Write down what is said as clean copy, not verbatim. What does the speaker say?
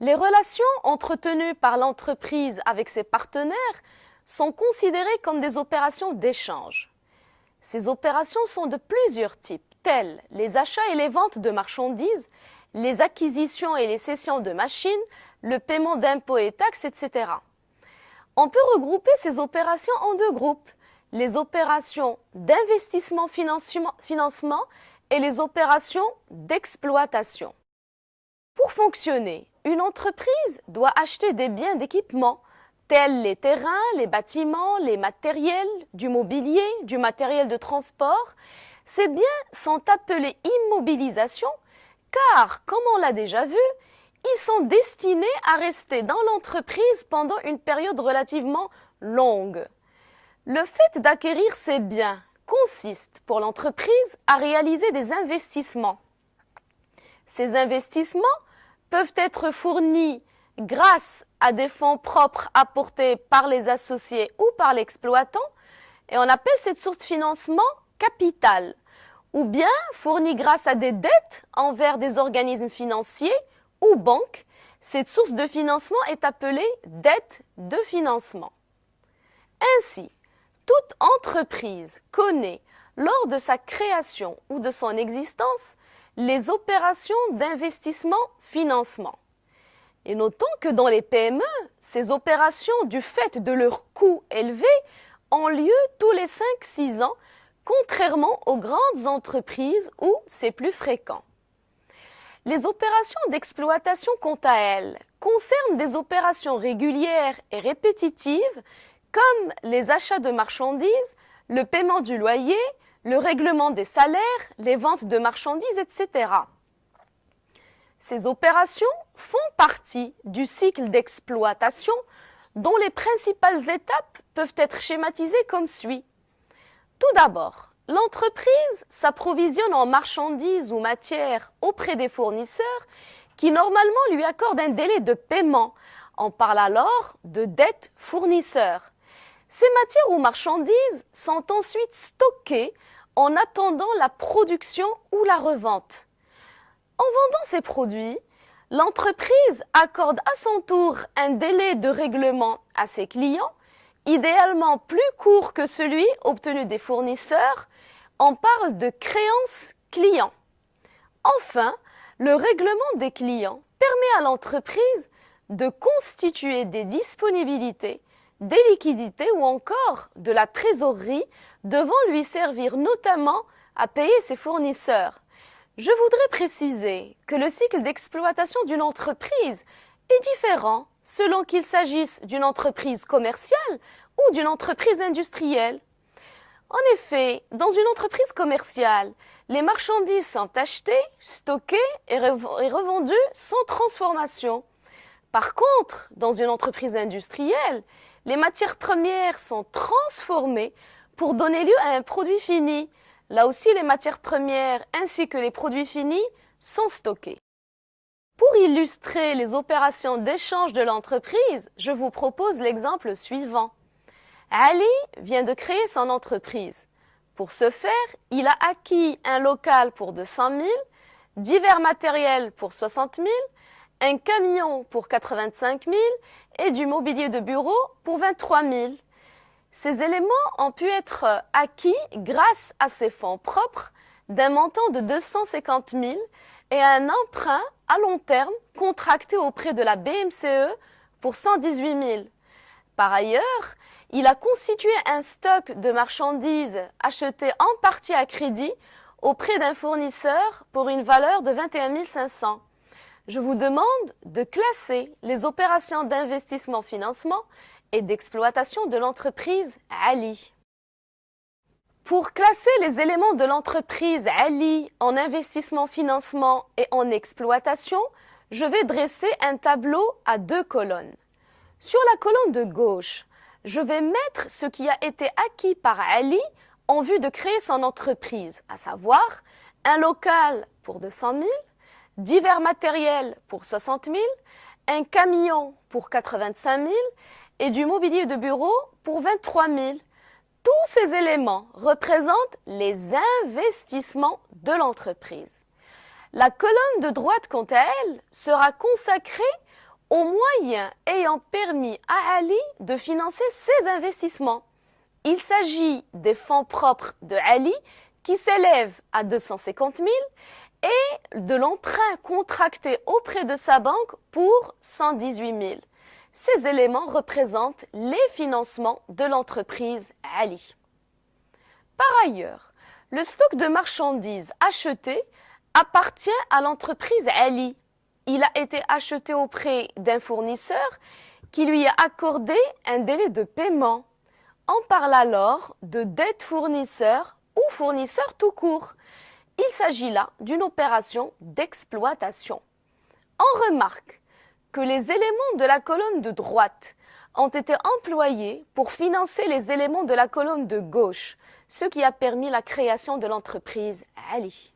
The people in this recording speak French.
Les relations entretenues par l'entreprise avec ses partenaires sont considérées comme des opérations d'échange. Ces opérations sont de plusieurs types, tels les achats et les ventes de marchandises, les acquisitions et les cessions de machines, le paiement d'impôts et taxes, etc. On peut regrouper ces opérations en deux groupes, les opérations d'investissement-financement et les opérations d'exploitation. Pour fonctionner, une entreprise doit acheter des biens d'équipement, tels les terrains, les bâtiments, les matériels, du mobilier, du matériel de transport. Ces biens sont appelés immobilisations car, comme on l'a déjà vu, ils sont destinés à rester dans l'entreprise pendant une période relativement longue. Le fait d'acquérir ces biens consiste pour l'entreprise à réaliser des investissements. Ces investissements peuvent être fournis grâce à des fonds propres apportés par les associés ou par l'exploitant, et on appelle cette source de financement capital, ou bien fournis grâce à des dettes envers des organismes financiers ou banques. Cette source de financement est appelée dette de financement. Ainsi, toute entreprise connaît, lors de sa création ou de son existence, les opérations d'investissement-financement. Et notons que dans les PME, ces opérations, du fait de leur coût élevé, ont lieu tous les 5-6 ans, contrairement aux grandes entreprises où c'est plus fréquent. Les opérations d'exploitation, quant à elles, concernent des opérations régulières et répétitives comme les achats de marchandises, le paiement du loyer, le règlement des salaires, les ventes de marchandises, etc. Ces opérations font partie du cycle d'exploitation dont les principales étapes peuvent être schématisées comme suit. Tout d'abord, l'entreprise s'approvisionne en marchandises ou matières auprès des fournisseurs qui normalement lui accordent un délai de paiement. On parle alors de dette fournisseur. Ces matières ou marchandises sont ensuite stockées en attendant la production ou la revente. En vendant ces produits, l'entreprise accorde à son tour un délai de règlement à ses clients, idéalement plus court que celui obtenu des fournisseurs. On parle de créance client. Enfin, le règlement des clients permet à l'entreprise de constituer des disponibilités, des liquidités ou encore de la trésorerie devant lui servir notamment à payer ses fournisseurs. Je voudrais préciser que le cycle d'exploitation d'une entreprise est différent selon qu'il s'agisse d'une entreprise commerciale ou d'une entreprise industrielle. En effet, dans une entreprise commerciale, les marchandises sont achetées, stockées et revendues sans transformation. Par contre, dans une entreprise industrielle, les matières premières sont transformées pour donner lieu à un produit fini. Là aussi, les matières premières ainsi que les produits finis sont stockés. Pour illustrer les opérations d'échange de l'entreprise, je vous propose l'exemple suivant. Ali vient de créer son entreprise. Pour ce faire, il a acquis un local pour 200 000, divers matériels pour 60 000, un camion pour 85 000 et du mobilier de bureau pour 23 000. Ces éléments ont pu être acquis grâce à ses fonds propres d'un montant de 250 000 et à un emprunt à long terme contracté auprès de la BMCE pour 118 000. Par ailleurs, il a constitué un stock de marchandises achetées en partie à crédit auprès d'un fournisseur pour une valeur de 21 500. Je vous demande de classer les opérations d'investissement-financement et d'exploitation de l'entreprise Ali. Pour classer les éléments de l'entreprise Ali en investissement-financement et en exploitation, je vais dresser un tableau à 2 colonnes. Sur la colonne de gauche, je vais mettre ce qui a été acquis par Ali en vue de créer son entreprise, à savoir un local pour 200 000, divers matériels pour 60 000, un camion pour 85 000 et du mobilier de bureau pour 23 000. Tous ces éléments représentent les investissements de l'entreprise. La colonne de droite, quant à elle, sera consacrée aux moyens ayant permis à Ali de financer ses investissements. Il s'agit des fonds propres de Ali qui s'élèvent à 250 000 et de l'emprunt contracté auprès de sa banque pour 118 000. Ces éléments représentent les financements de l'entreprise Ali. Par ailleurs, le stock de marchandises achetées appartient à l'entreprise Ali. Il a été acheté auprès d'un fournisseur qui lui a accordé un délai de paiement. On parle alors de dette fournisseur ou fournisseur tout court. Il s'agit là d'une opération d'exploitation. On remarque que les éléments de la colonne de droite ont été employés pour financer les éléments de la colonne de gauche, ce qui a permis la création de l'entreprise Ali.